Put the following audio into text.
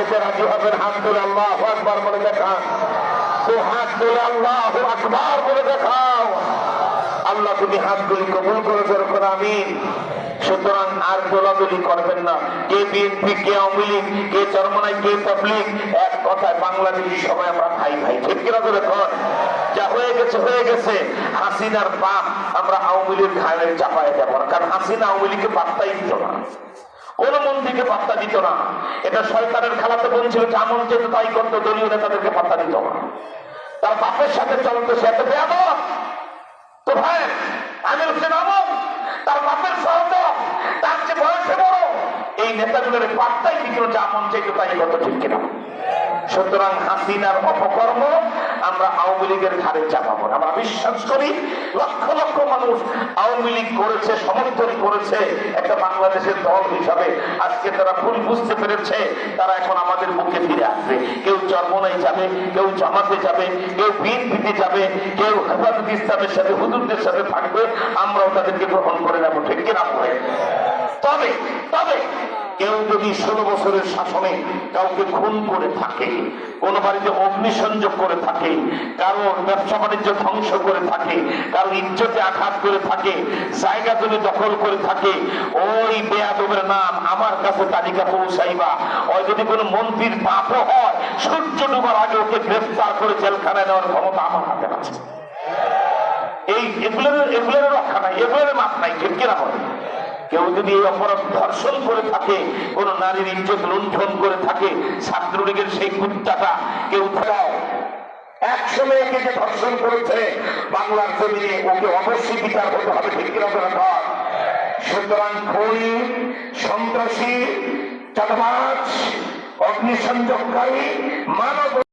যেতে রাজি হবেন? হাত তুলে আল্লাহু আকবার বলে দেখান। তো হাত তুলে আল্লাহু আকবার বলে দেখাও। আল্লাহ তুমি হাতগুলি কবুল করে যখন আমিন। সুতরাং আর দোলাদলি করবেন না, কে বিএনপি, কে আওয়ামী লীগ, কে চরমনাই, কে তাবলীগ, এক কথায় বাংলাদেশি সবাই আমরা ভাই ভাই। ঠিক কিনা ধরে কর? যা হয়ে গেছে হয়ে গেছে। হাসিনার পাপ আমরা আওয়ামী লীগ ঘাড়ে চাপায় দেব না, কারণ হাসিনা আওয়ামী লীগকে পাত্তাই দিত না, কোন মন্ত্রীকে পাত্তা দিত না। এটা শয়তানের খেলাতে বলছিল, যেমন যেত তাই করতো, দলীয় নেতাদেরকে পাত্তা দিত না। তার বাপের সাথে চলতো, সে এত বেয়াদব। তো ভাই আমির হোসেন আমল তার বাপের সহোদর, তার যে বয়সে বড়, এই নেতাগুলোর পাত্তাই দিত, যেমন যেত তাই করতো। ঠিক কিনা? সুতরাং হাসিনার অপকর্ম আমরা আওয়ামী লীগের ঘাড়ে চাপাবো না। আমরা বিশ্বাস করি লক্ষ লক্ষ মানুষ আওয়ামী লীগ করেছে, সমর্থন করেছে একটা বাংলাদেশের দল হিসাবে। আজকে তারা ভুল বুঝতে পেরেছে, তারা এখন আমাদের মুখে ফিরে আসবে। কেউ চরমনাই যাবে, কেউ জামাতে যাবে, কেউ বিএনপিতে যাবে, কেউ হেফাজত ইসলামের সাথে, হুজুরদের সাথে থাকবে। আমরাও তাদেরকে গ্রহণ করে নেব। ঠিক কিনা? তবে তবে কেউ যদি 16 বছরের শাসনে কাউকে খুন করে থাকে, কোন বাড়িতে অগ্নিসংযোগ করে থাকে, কারো ব্যবসা বাণিজ্য ধ্বংস করে থাকে, কারো ইজ্জতে আঘাত করে থাকে, জায়গা জমি দখল করে থাকে, ওই বেয়াদবের নাম আমার কাছে তালিকা পৌঁছাইবা। ওই যদি কোনো মন্ত্রীর পাপও হয়, সূর্য ডুবার আগে ওকে গ্রেফতার করে জেলখানায় নেওয়ার ক্ষমতা আমার হাতে আছে। এগুলোর রক্ষা নাই, এগুলোর মাপ নাই। ঠিক কিনা বলে? কেউ যদি এই অপরাধ ধর্ষণ করে থাকে, কোন নারীর ইজ্জত লুণ্ঠন করে থাকে, ছাত্রলীগের সেই কুত্তাটা কেউ ধরায়, একসময় একে যে ধর্ষণ করেছে বাংলার জমিনে, ওকে অবশ্যই বিচার হতে হবে। ঠিক কিনা? সুতরাং খুনি, সন্ত্রাসী, চাঁদাবাজ, অগ্নিসংযোগকারী, মানব